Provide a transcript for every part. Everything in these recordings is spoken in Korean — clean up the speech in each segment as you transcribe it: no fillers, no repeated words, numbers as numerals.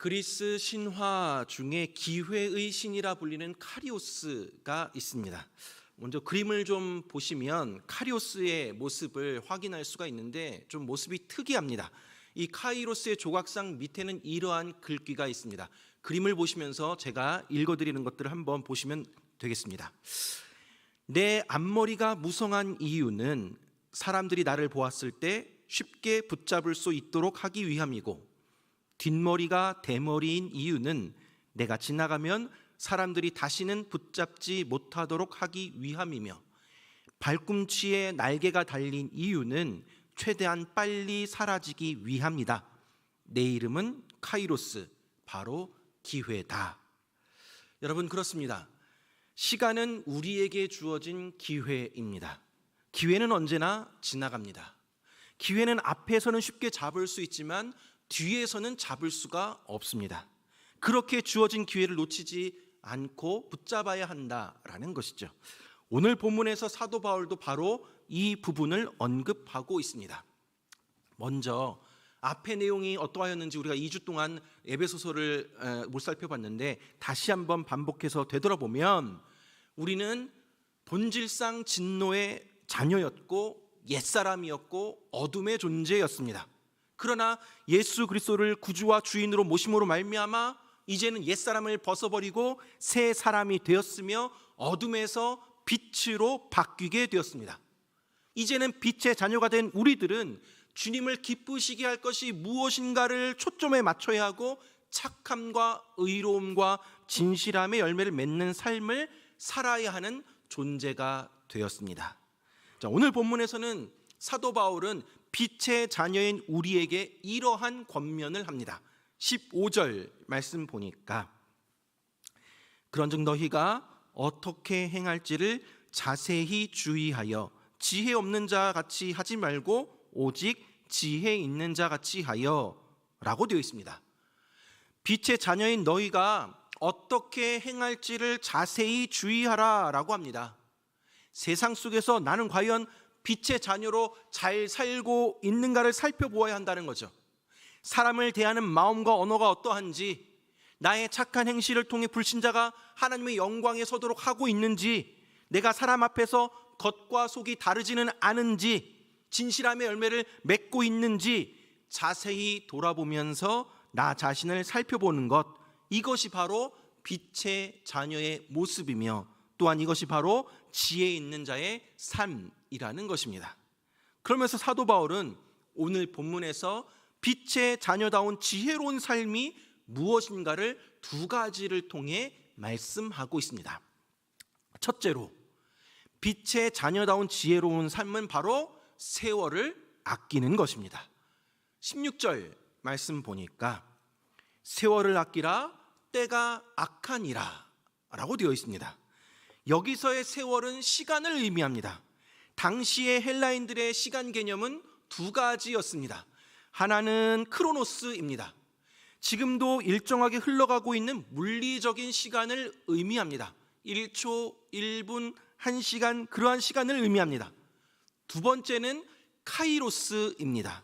그리스 신화 중에 기회의 신이라 불리는 카리오스가 있습니다. 먼저 그림을 좀 보시면 카리오스의 모습을 확인할 수가 있는데 좀 모습이 특이합니다. 이 카이로스의 조각상 밑에는 이러한 글귀가 있습니다. 그림을 보시면서 제가 읽어드리는 것들을 한번 보시면 되겠습니다. 내 앞머리가 무성한 이유는 사람들이 나를 보았을 때 쉽게 붙잡을 수 있도록 하기 위함이고, 뒷머리가 대머리인 이유는 내가 지나가면 사람들이 다시는 붙잡지 못하도록 하기 위함이며, 발꿈치에 날개가 달린 이유는 최대한 빨리 사라지기 위함이다. 내 이름은 카이로스, 바로 기회다. 여러분, 그렇습니다. 시간은 우리에게 주어진 기회입니다. 기회는 언제나 지나갑니다. 기회는 앞에서는 쉽게 잡을 수 있지만 뒤에서는 잡을 수가 없습니다. 그렇게 주어진 기회를 놓치지 않고 붙잡아야 한다라는 것이죠. 오늘 본문에서 사도 바울도 바로 이 부분을 언급하고 있습니다. 먼저 앞의 내용이 어떠하였는지 우리가 2주 동안 에베소서를 못 살펴봤는데 다시 한번 반복해서 되돌아보면 우리는 본질상 진노의 자녀였고 옛사람이었고 어둠의 존재였습니다. 그러나 예수 그리스도를 구주와 주인으로 모심으로 말미암아 이제는 옛사람을 벗어버리고 새 사람이 되었으며 어둠에서 빛으로 바뀌게 되었습니다. 이제는 빛의 자녀가 된 우리들은 주님을 기쁘시게 할 것이 무엇인가를 초점에 맞춰야 하고 착함과 의로움과 진실함의 열매를 맺는 삶을 살아야 하는 존재가 되었습니다. 자, 오늘 본문에서는 사도 바울은 빛의 자녀인 우리에게 이러한 권면을 합니다. 15절 말씀 보니까 그런즉 너희가 어떻게 행할지를 자세히 주의하여 지혜 없는 자 같이 하지 말고 오직 지혜 있는 자 같이 하여 라고 되어 있습니다. 빛의 자녀인 너희가 어떻게 행할지를 자세히 주의하라 라고 합니다. 세상 속에서 나는 과연 빛의 자녀로 잘 살고 있는가를 살펴보아야 한다는 거죠. 사람을 대하는 마음과 언어가 어떠한지, 나의 착한 행실을 통해 불신자가 하나님의 영광에 서도록 하고 있는지, 내가 사람 앞에서 겉과 속이 다르지는 않은지, 진실함의 열매를 맺고 있는지 자세히 돌아보면서 나 자신을 살펴보는 것, 이것이 바로 빛의 자녀의 모습이며 또한 이것이 바로 지혜 있는 자의 삶이라는 것입니다. 그러면서 사도 바울은 오늘 본문에서 빛의 자녀다운 지혜로운 삶이 무엇인가를 두 가지를 통해 말씀하고 있습니다. 첫째로 빛의 자녀다운 지혜로운 삶은 바로 세월을 아끼는 것입니다. 16절 말씀 보니까 세월을 아끼라 때가 악하니라 라고 되어 있습니다. 여기서의 세월은 시간을 의미합니다. 당시의 헬라인들의 시간 개념은 두 가지였습니다. 하나는 크로노스입니다. 지금도 일정하게 흘러가고 있는 물리적인 시간을 의미합니다. 1초, 1분, 1시간, 그러한 시간을 의미합니다. 두 번째는 카이로스입니다.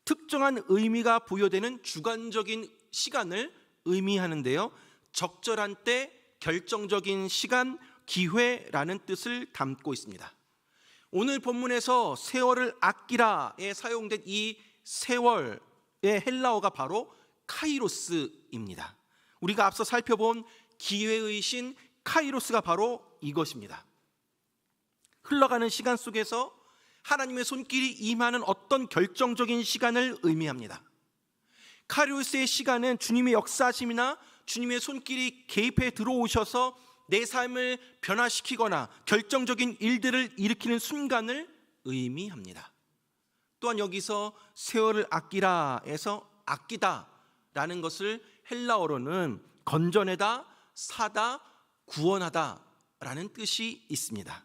특정한 의미가 부여되는 주관적인 시간을 의미하는데요, 적절한 때, 결정적인 시간, 기회라는 뜻을 담고 있습니다. 오늘 본문에서 세월을 아끼라에 사용된 이 세월의 헬라어가 바로 카이로스입니다. 우리가 앞서 살펴본 기회의 신 카이로스가 바로 이것입니다. 흘러가는 시간 속에서 하나님의 손길이 임하는 어떤 결정적인 시간을 의미합니다. 카이로스의 시간은 주님의 역사심이나 주님의 손길이 개입해 들어오셔서 내 삶을 변화시키거나 결정적인 일들을 일으키는 순간을 의미합니다. 또한 여기서 세월을 아끼라에서 아끼다 라는 것을 헬라어로는 건져내다, 사다, 구원하다 라는 뜻이 있습니다.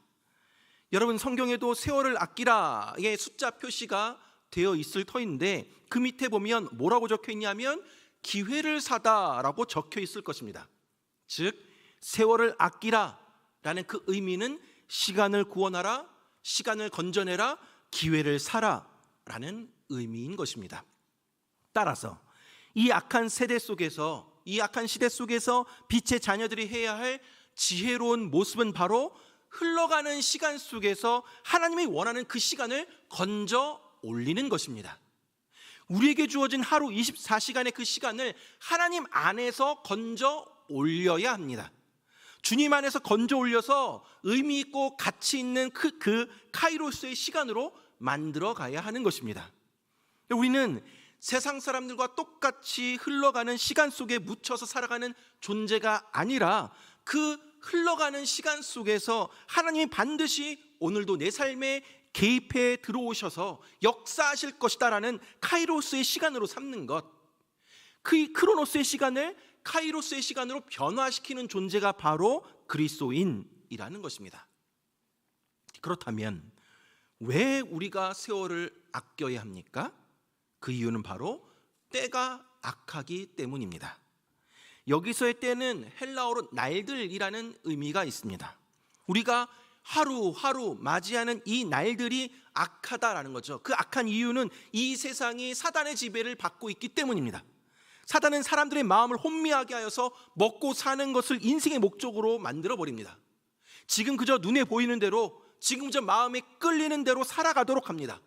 여러분, 성경에도 세월을 아끼라의 숫자 표시가 되어 있을 터인데 그 밑에 보면 뭐라고 적혀 있냐면 기회를 사다라고 적혀 있을 것입니다. 즉 세월을 아끼라 라는 그 의미는 시간을 구원하라, 시간을 건져내라, 기회를 사라 라는 의미인 것입니다. 따라서 이 악한 세대 속에서, 이 악한 시대 속에서 빛의 자녀들이 해야 할 지혜로운 모습은 바로 흘러가는 시간 속에서 하나님이 원하는 그 시간을 건져 올리는 것입니다. 우리에게 주어진 하루 24시간의 그 시간을 하나님 안에서 건져 올려야 합니다. 주님 안에서 건져 올려서 의미 있고 가치 있는 그 카이로스의 시간으로 만들어 가야 하는 것입니다. 우리는 세상 사람들과 똑같이 흘러가는 시간 속에 묻혀서 살아가는 존재가 아니라 그 흘러가는 시간 속에서 하나님이 반드시 오늘도 내 삶에 개입해 들어오셔서 역사하실 것이다라는 카이로스의 시간으로 삼는 것, 그 크로노스의 시간을 카이로스의 시간으로 변화시키는 존재가 바로 그리스도인이라는 것입니다. 그렇다면 왜 우리가 세월을 아껴야 합니까? 그 이유는 바로 때가 악하기 때문입니다. 여기서의 때는 헬라어로 날들이라는 의미가 있습니다. 우리가 하루하루 맞이하는 이 날들이 악하다라는 거죠. 그 악한 이유는 이 세상이 사단의 지배를 받고 있기 때문입니다. 사단은 사람들의 마음을 혼미하게 하여서 먹고 사는 것을 인생의 목적으로 만들어버립니다. 지금 그저 눈에 보이는 대로, 지금 그저 마음에 끌리는 대로 살아가도록 합니다.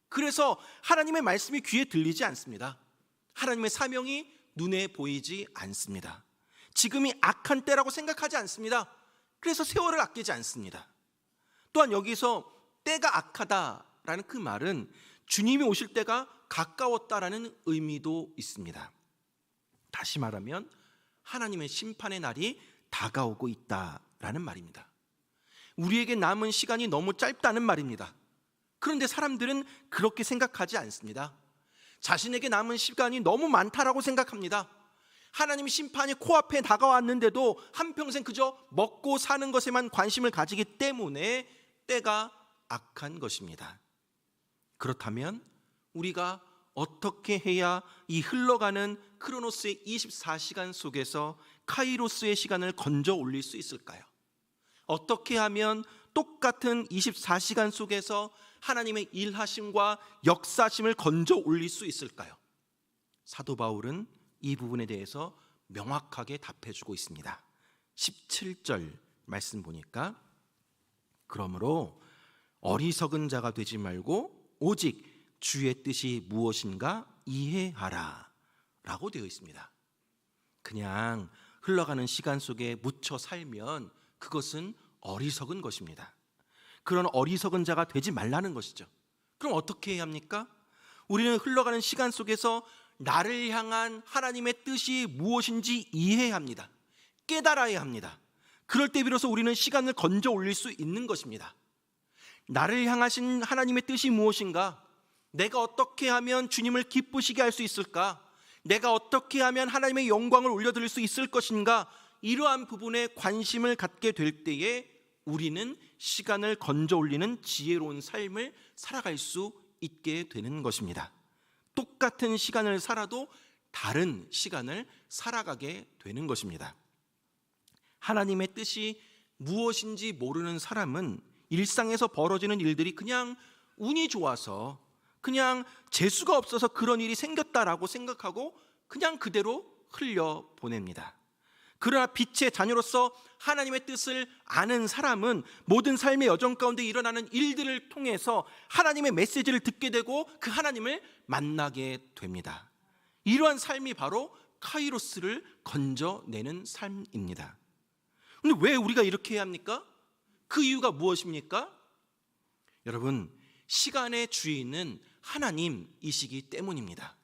그래서 하나님의 말씀이 귀에 들리지 않습니다. 하나님의 사명이 눈에 보이지 않습니다. 지금이 악한 때라고 생각하지 않습니다. 그래서 세월을 아끼지 않습니다. 또한 여기서 때가 악하다라는 그 말은 주님이 오실 때가 가까웠다라는 의미도 있습니다. 다시 말하면 하나님의 심판의 날이 다가오고 있다라는 말입니다. 우리에게 남은 시간이 너무 짧다는 말입니다. 그런데 사람들은 그렇게 생각하지 않습니다. 자신에게 남은 시간이 너무 많다라고 생각합니다. 하나님의 심판이 코앞에 다가왔는데도 한평생 그저 먹고 사는 것에만 관심을 가지기 때문에 때가 악한 것입니다. 그렇다면 우리가 어떻게 해야 이 흘러가는 크로노스의 24시간 속에서 카이로스의 시간을 건져 올릴 수 있을까요? 어떻게 하면 똑같은 24시간 속에서 하나님의 일하심과 역사심을 건져 올릴 수 있을까요? 사도 바울은 이 부분에 대해서 명확하게 답해주고 있습니다. 17절 말씀 보니까 그러므로 어리석은 자가 되지 말고 오직 주의 뜻이 무엇인가 이해하라 라고 되어 있습니다. 그냥 흘러가는 시간 속에 묻혀 살면 그것은 어리석은 것입니다. 그런 어리석은 자가 되지 말라는 것이죠. 그럼 어떻게 해야 합니까? 우리는 흘러가는 시간 속에서 나를 향한 하나님의 뜻이 무엇인지 이해해야 합니다. 깨달아야 합니다. 그럴 때 비로소 우리는 시간을 건져 올릴 수 있는 것입니다. 나를 향하신 하나님의 뜻이 무엇인가? 내가 어떻게 하면 주님을 기쁘시게 할 수 있을까? 내가 어떻게 하면 하나님의 영광을 올려드릴 수 있을 것인가? 이러한 부분에 관심을 갖게 될 때에 우리는 시간을 건져 올리는 지혜로운 삶을 살아갈 수 있게 되는 것입니다. 똑같은 시간을 살아도 다른 시간을 살아가게 되는 것입니다. 하나님의 뜻이 무엇인지 모르는 사람은 일상에서 벌어지는 일들이 그냥 운이 좋아서, 그냥 재수가 없어서 그런 일이 생겼다라고 생각하고 그냥 그대로 흘려보냅니다. 그러나 빛의 자녀로서 하나님의 뜻을 아는 사람은 모든 삶의 여정 가운데 일어나는 일들을 통해서 하나님의 메시지를 듣게 되고 그 하나님을 만나게 됩니다. 이러한 삶이 바로 카이로스를 건져내는 삶입니다. 그런데 왜 우리가 이렇게 해야 합니까? 그 이유가 무엇입니까? 여러분, 시간의 주인은 하나님이시기 때문입니다.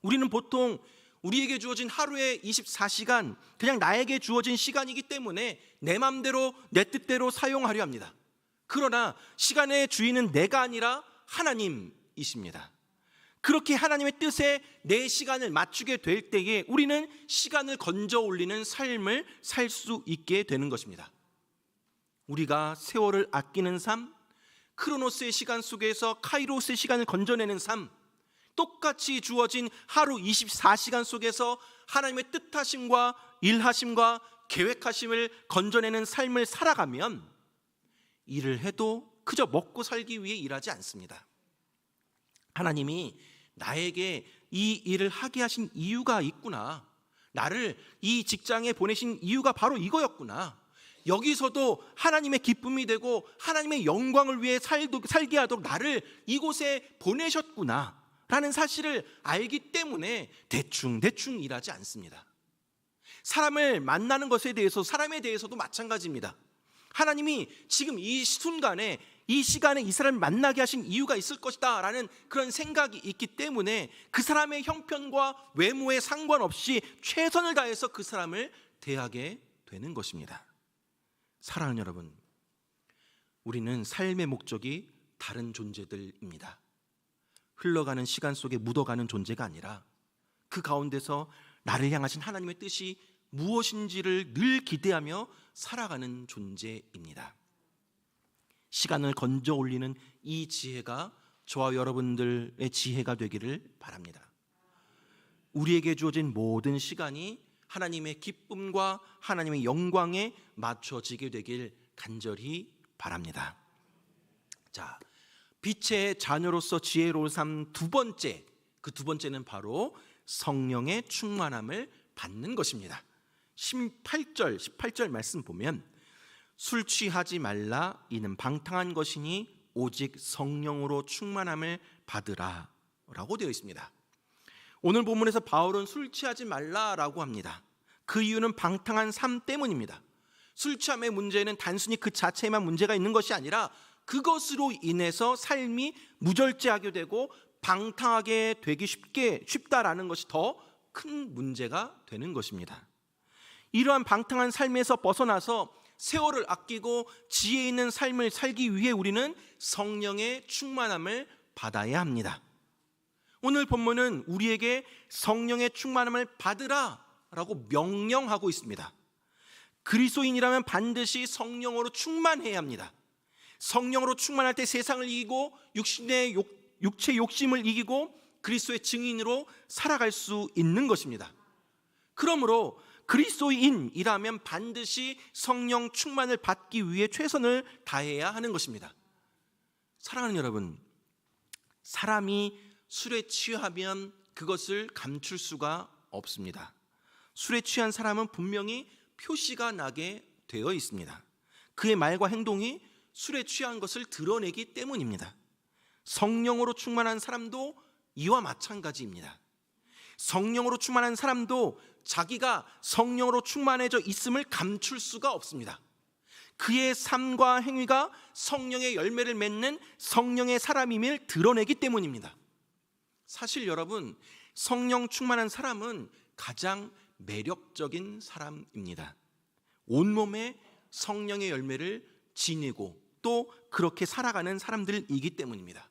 우리는 보통 우리에게 주어진 하루의 24시간, 그냥 나에게 주어진 시간이기 때문에 내 맘대로 내 뜻대로 사용하려 합니다. 그러나 시간의 주인은 내가 아니라 하나님이십니다. 그렇게 하나님의 뜻에 내 시간을 맞추게 될 때에 우리는 시간을 건져 올리는 삶을 살 수 있게 되는 것입니다. 우리가 세월을 아끼는 삶, 크로노스의 시간 속에서 카이로스의 시간을 건져내는 삶, 똑같이 주어진 하루 24시간 속에서 하나님의 뜻하심과 일하심과 계획하심을 건져내는 삶을 살아가면 일을 해도 그저 먹고 살기 위해 일하지 않습니다. 하나님이 나에게 이 일을 하게 하신 이유가 있구나. 나를 이 직장에 보내신 이유가 바로 이거였구나. 여기서도 하나님의 기쁨이 되고 하나님의 영광을 위해 살게 하도록 나를 이곳에 보내셨구나 라는 사실을 알기 때문에 대충 일하지 않습니다. 사람을 만나는 것에 대해서, 사람에 대해서도 마찬가지입니다. 하나님이 지금 이 순간에, 이 시간에 이 사람을 만나게 하신 이유가 있을 것이다 라는 그런 생각이 있기 때문에 그 사람의 형편과 외모에 상관없이 최선을 다해서 그 사람을 대하게 되는 것입니다. 사랑하는 여러분, 우리는 삶의 목적이 다른 존재들입니다. 흘러가는 시간 속에 묻어가는 존재가 아니라 그 가운데서 나를 향하신 하나님의 뜻이 무엇인지를 늘 기대하며 살아가는 존재입니다. 시간을 건져 올리는 이 지혜가 저와 여러분들의 지혜가 되기를 바랍니다. 우리에게 주어진 모든 시간이 하나님의 기쁨과 하나님의 영광에 맞춰지게 되길 간절히 바랍니다. 자, 빛의 자녀로서 지혜로운 삶 두 번째, 그 두 번째는 바로 성령의 충만함을 받는 것입니다. 18절 말씀 보면 술 취하지 말라 이는 방탕한 것이니 오직 성령으로 충만함을 받으라 라고 되어 있습니다. 오늘 본문에서 바울은 술 취하지 말라라고 합니다. 그 이유는 방탕한 삶 때문입니다. 술 취함의 문제는 단순히 그 자체에만 문제가 있는 것이 아니라 그것으로 인해서 삶이 무절제하게 되고 방탕하게 되기 쉽다라는 것이 더 큰 문제가 되는 것입니다. 이러한 방탕한 삶에서 벗어나서 세월을 아끼고 지혜 있는 삶을 살기 위해 우리는 성령의 충만함을 받아야 합니다. 오늘 본문은 우리에게 성령의 충만함을 받으라 라고 명령하고 있습니다. 그리스도인이라면 반드시 성령으로 충만해야 합니다. 성령으로 충만할 때 세상을 이기고 육체 욕심을 이기고 그리스도의 증인으로 살아갈 수 있는 것입니다. 그러므로 그리스도인이라면 반드시 성령 충만을 받기 위해 최선을 다해야 하는 것입니다. 사랑하는 여러분, 사람이 술에 취하면 그것을 감출 수가 없습니다. 술에 취한 사람은 분명히 표시가 나게 되어 있습니다. 그의 말과 행동이 술에 취한 것을 드러내기 때문입니다. 성령으로 충만한 사람도 이와 마찬가지입니다. 성령으로 충만한 사람도 자기가 성령으로 충만해져 있음을 감출 수가 없습니다. 그의 삶과 행위가 성령의 열매를 맺는 성령의 사람임을 드러내기 때문입니다. 사실 여러분, 성령 충만한 사람은 가장 매력적인 사람입니다. 온몸에 성령의 열매를 지니고 또 그렇게 살아가는 사람들이기 때문입니다.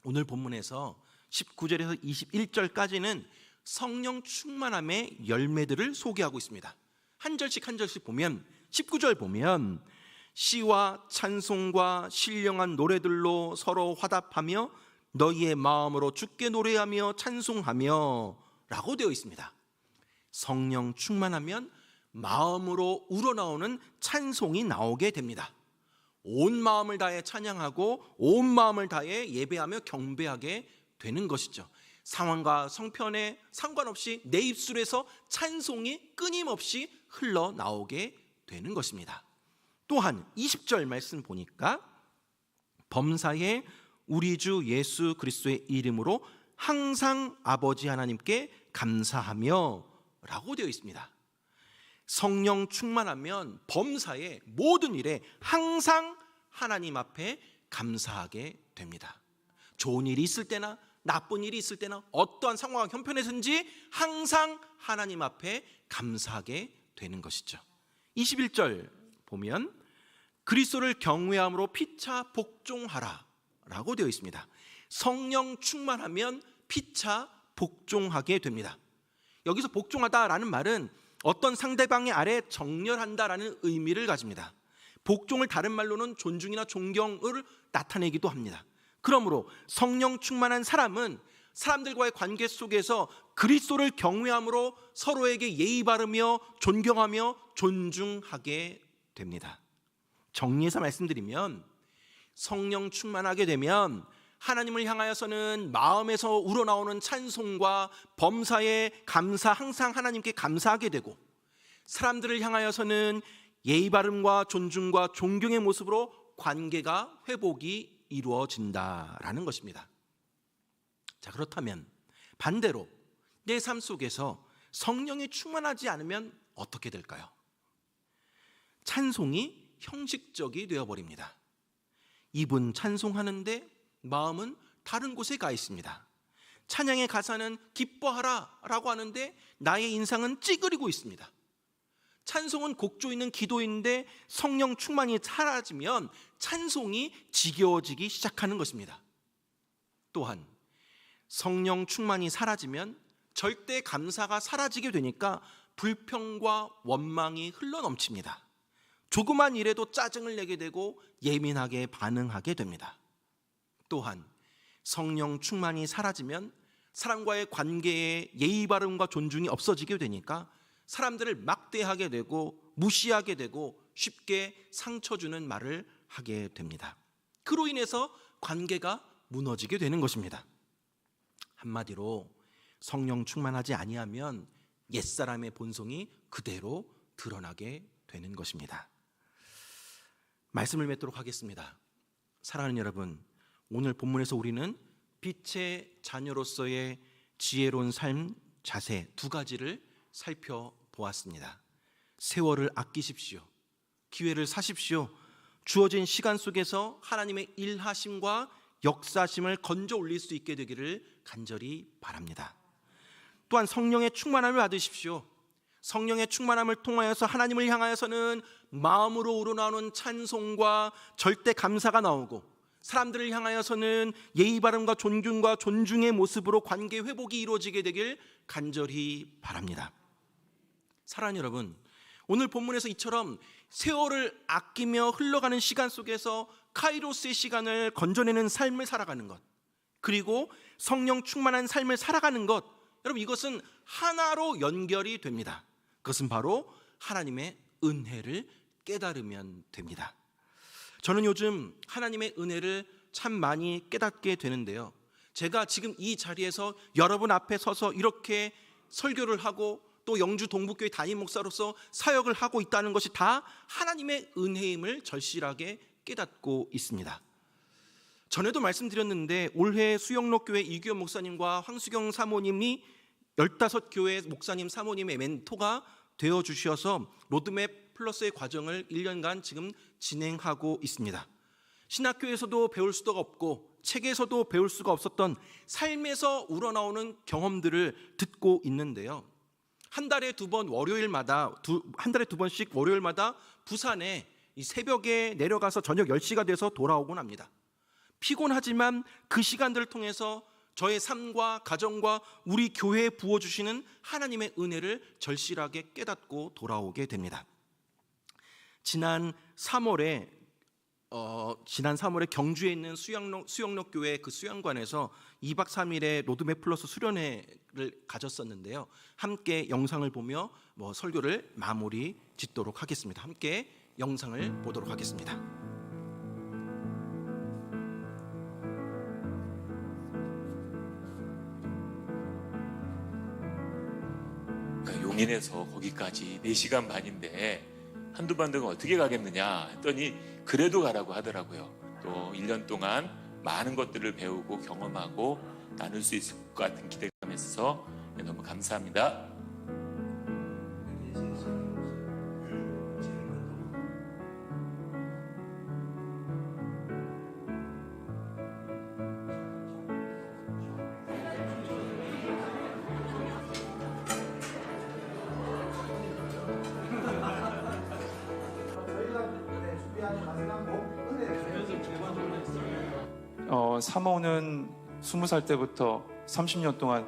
오늘 본문에서 19절에서 21절까지는 성령 충만함의 열매들을 소개하고 있습니다. 한 절씩 보면 19절 보면 시와 찬송과 신령한 노래들로 서로 화답하며 너희의 마음으로 주께 노래하며 찬송하며 라고 되어 있습니다. 성령 충만하면 마음으로 우러나오는 찬송이 나오게 됩니다. 온 마음을 다해 찬양하고 온 마음을 다해 예배하며 경배하게 되는 것이죠. 상황과 성편에 상관없이 내 입술에서 찬송이 끊임없이 흘러나오게 되는 것입니다. 또한 20절 말씀 보니까 범사에 우리 주 예수 그리스도의 이름으로 항상 아버지 하나님께 감사하며 라고 되어 있습니다. 성령 충만하면 범사에 모든 일에 항상 하나님 앞에 감사하게 됩니다. 좋은 일이 있을 때나 나쁜 일이 있을 때나 어떠한 상황과 형편에서든지 항상 하나님 앞에 감사하게 되는 것이죠. 21절 보면 그리스도를 경외함으로 피차 복종하라 라고 되어 있습니다. 성령 충만하면 피차 복종하게 됩니다. 여기서 복종하다라는 말은 어떤 상대방의 아래 정렬한다라는 의미를 가집니다. 복종을 다른 말로는 존중이나 존경을 나타내기도 합니다. 그러므로 성령 충만한 사람은 사람들과의 관계 속에서 그리스도를 경외함으로 서로에게 예의 바르며 존경하며 존중하게 됩니다. 정리해서 말씀드리면 성령 충만하게 되면 하나님을 향하여서는 마음에서 우러나오는 찬송과 범사에 감사, 항상 하나님께 감사하게 되고, 사람들을 향하여서는 예의 바름과 존중과 존경의 모습으로 관계가 회복이 이루어진다라는 것입니다. 자, 그렇다면 반대로 내 삶 속에서 성령이 충만하지 않으면 어떻게 될까요? 찬송이 형식적이 되어버립니다. 입은 찬송하는데 마음은 다른 곳에 가 있습니다. 찬양의 가사는 기뻐하라 라고 하는데 나의 인상은 찌그리고 있습니다. 찬송은 곡조 있는 기도인데 성령 충만이 사라지면 찬송이 지겨워지기 시작하는 것입니다. 또한 성령 충만이 사라지면 절대 감사가 사라지게 되니까 불평과 원망이 흘러넘칩니다. 조그만 일에도 짜증을 내게 되고 예민하게 반응하게 됩니다. 또한 성령 충만이 사라지면 사람과의 관계에 예의 바름과 존중이 없어지게 되니까 사람들을 막대하게 되고 무시하게 되고 쉽게 상처 주는 말을 하게 됩니다. 그로 인해서 관계가 무너지게 되는 것입니다. 한마디로 성령 충만하지 아니하면 옛사람의 본성이 그대로 드러나게 되는 것입니다. 말씀을 맺도록 하겠습니다. 사랑하는 여러분, 오늘 본문에서 우리는 빛의 자녀로서의 지혜로운 삶 자세 두 가지를 살펴보았습니다. 세월을 아끼십시오. 기회를 사십시오. 주어진 시간 속에서 하나님의 일하심과 역사심을 건져 올릴 수 있게 되기를 간절히 바랍니다. 또한 성령의 충만함을 받으십시오. 성령의 충만함을 통하여서 하나님을 향하여서는 마음으로 우러나오는 찬송과 절대 감사가 나오고, 사람들을 향하여서는 예의 바름과 존중과 존중의 모습으로 관계 회복이 이루어지게 되길 간절히 바랍니다. 사랑하는 여러분, 오늘 본문에서 이처럼 세월을 아끼며 흘러가는 시간 속에서 카이로스의 시간을 건져내는 삶을 살아가는 것, 그리고 성령 충만한 삶을 살아가는 것, 여러분 이것은 하나로 연결이 됩니다. 그것은 바로 하나님의 은혜를 깨달으면 됩니다. 저는 요즘 하나님의 은혜를 참 많이 깨닫게 되는데요, 제가 지금 이 자리에서 여러분 앞에 서서 이렇게 설교를 하고 또 영주 동북교회 담임 목사로서 사역을 하고 있다는 것이 다 하나님의 은혜임을 절실하게 깨닫고 있습니다. 전에도 말씀드렸는데 올해 수영록교회 이규현 목사님과 황수경 사모님이 15교회 목사님 사모님의 멘토가 되어주셔서 로드맵 플러스의 과정을 1년간 지금 진행하고 있습니다. 신학교에서도 배울 수가 없고 책에서도 배울 수가 없었던 삶에서 우러나오는 경험들을 듣고 있는데요, 한 달에 두 번씩 월요일마다 부산에 이 새벽에 내려가서 저녁 10시가 돼서 돌아오곤 합니다. 피곤하지만 그 시간들을 통해서 저의 삶과 가정과 우리 교회에 부어주시는 하나님의 은혜를 절실하게 깨닫고 돌아오게 됩니다. 지난 3월에 경주에 있는 수영록교회 그 수영관에서 2박 3일의 로드맵 플러스 수련회를 가졌었는데요, 함께 영상을 보며 설교를 마무리 짓도록 하겠습니다. 함께 영상을 보도록 하겠습니다. 용인에서 거기까지 4시간 반인데 한두 번 등은 어떻게 가겠느냐 했더니 그래도 가라고 하더라고요. 또 1년 동안 많은 것들을 배우고 경험하고 나눌 수 있을 것 같은 기대감이 있어서 너무 감사합니다. 사모는 20살 때부터 30년 동안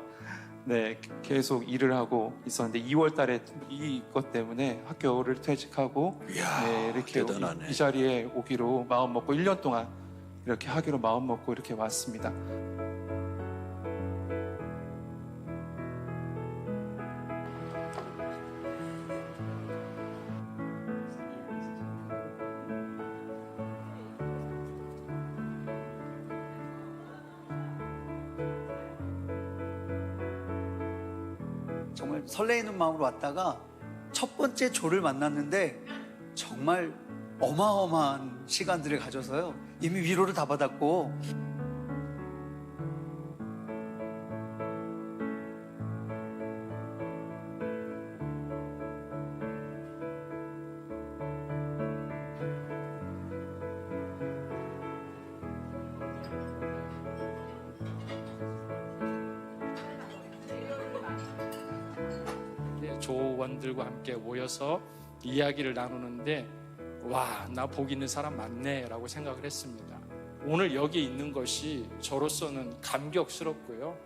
계속 일을 하고 있었는데 2월 달에 이것 때문에 학교를 퇴직하고 이렇게 이 자리에 오기로 마음 먹고 1년 동안 이렇게 하기로 마음 먹고 이렇게 왔습니다. 정말 설레이는 마음으로 왔다가 첫 번째 조를 만났는데 정말 어마어마한 시간들을 가져서요. 이미 위로를 다 받았고 조원들과 함께 모여서 이야기를 나누는데 와, 나 복 있는 사람 많네 라고 생각을 했습니다. 오늘 여기 있는 것이 저로서는 감격스럽고요.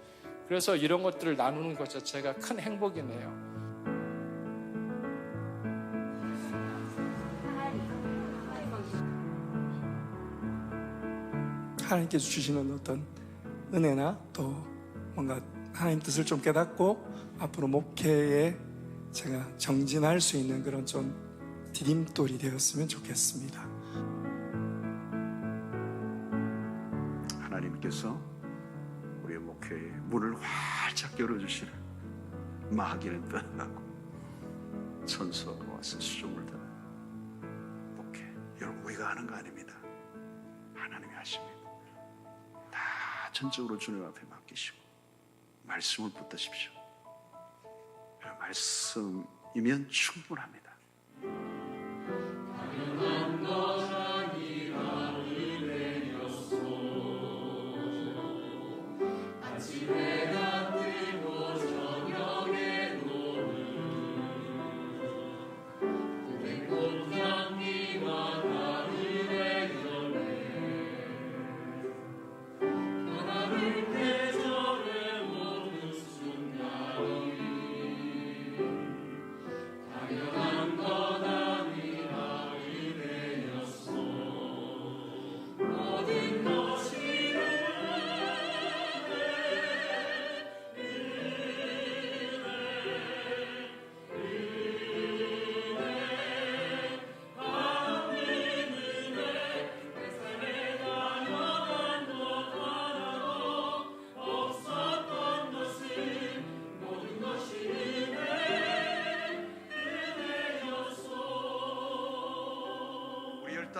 그래서 이런 것들을 나누는 것 자체가 큰 행복이네요. 하나님께서 주시는 어떤 은혜나 또 뭔가 하나님 뜻을 좀 깨닫고 앞으로 목회에 제가 정진할 수 있는 그런 좀 디딤돌이 되었으면 좋겠습니다. 하나님께서 우리의 목회의 문을 활짝 열어주시는 마귀는 떠나고 천사가 와서 수종을 다는 목회. 여러분 우리가 하는 거 아닙니다. 하나님이 하십니다. 다 전적으로 주님 앞에 맡기시고 말씀을 붙드십시오. 말씀이면 충분합니다.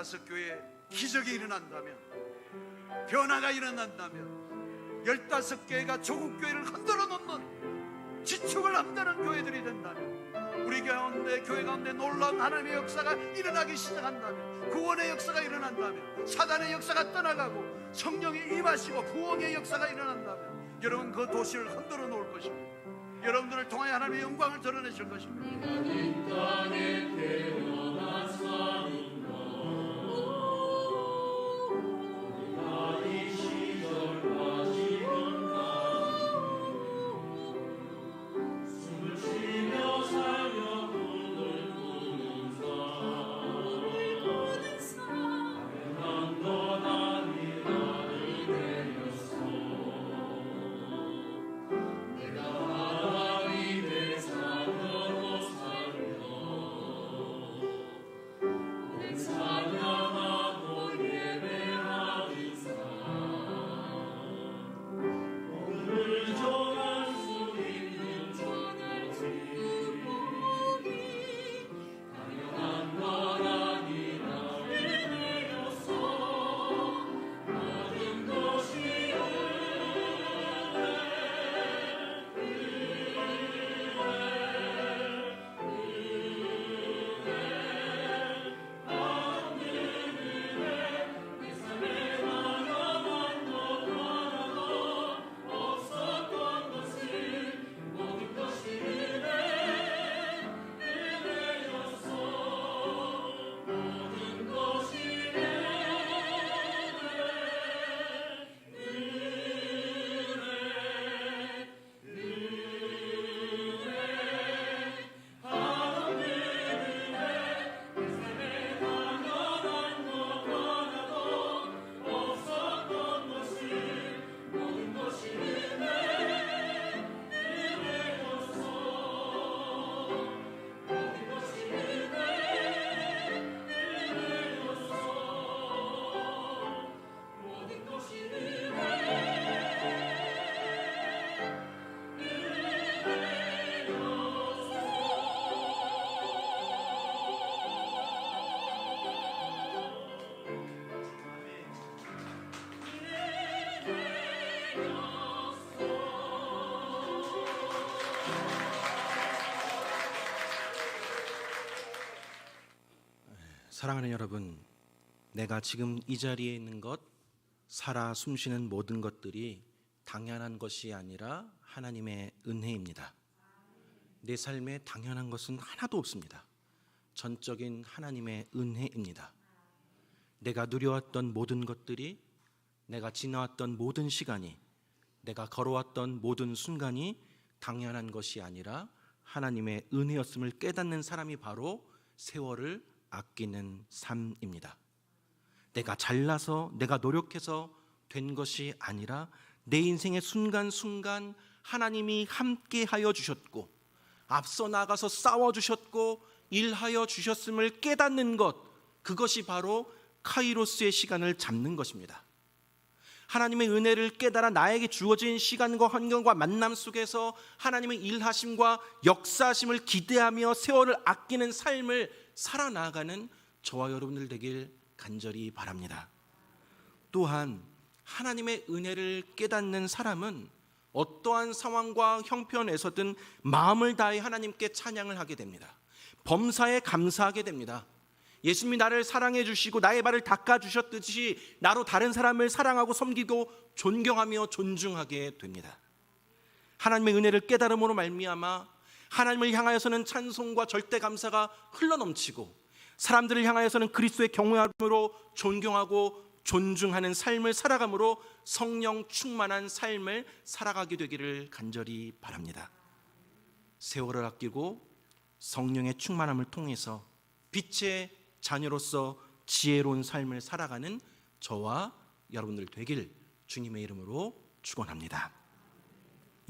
열다섯 교회에 기적이 일어난다면, 변화가 일어난다면, 15개가 조국 교회를 흔들어 놓는 지축을 남다른 교회들이 된다면, 우리 교회 가운데 놀라운 하나님의 역사가 일어나기 시작한다면, 구원의 역사가 일어난다면, 사단의 역사가 떠나가고 성령이 임하시고 부흥의 역사가 일어난다면, 여러분 그 도시를 흔들어 놓을 것입니다. 여러분들을 통해 하나님의 영광을 드러내실 것입니다. 사랑하는 여러분, 내가 지금 이 자리에 있는 것, 살아 숨쉬는 모든 것들이 당연한 것이 아니라 하나님의 은혜입니다. 내 삶에 당연한 것은 하나도 없습니다. 전적인 하나님의 은혜입니다. 내가 누려왔던 모든 것들이, 내가 지나왔던 모든 시간이, 내가 걸어왔던 모든 순간이 당연한 것이 아니라 하나님의 은혜였음을 깨닫는 사람이 바로 세월을 아끼는 삶입니다. 내가 잘나서, 내가 노력해서 된 것이 아니라 내 인생의 순간순간 하나님이 함께하여 주셨고, 앞서 나가서 싸워주셨고 일하여 주셨음을 깨닫는 것, 그것이 바로 카이로스의 시간을 잡는 것입니다. 하나님의 은혜를 깨달아 나에게 주어진 시간과 환경과 만남 속에서 하나님의 일하심과 역사하심을 기대하며 세월을 아끼는 삶을 살아나가는 저와 여러분들 되길 간절히 바랍니다. 또한 하나님의 은혜를 깨닫는 사람은 어떠한 상황과 형편에서든 마음을 다해 하나님께 찬양을 하게 됩니다. 범사에 감사하게 됩니다. 예수님이 나를 사랑해 주시고 나의 발을 닦아 주셨듯이 나로 다른 사람을 사랑하고 섬기고 존경하며 존중하게 됩니다. 하나님의 은혜를 깨달음으로 말미암아 하나님을 향하여서는 찬송과 절대 감사가 흘러넘치고, 사람들을 향하여서는 그리스도의 경외함으로 존경하고 존중하는 삶을 살아감으로 성령 충만한 삶을 살아가게 되기를 간절히 바랍니다. 세월을 아끼고 성령의 충만함을 통해서 빛의 자녀로서 지혜로운 삶을 살아가는 저와 여러분들 되길 주님의 이름으로 축원합니다.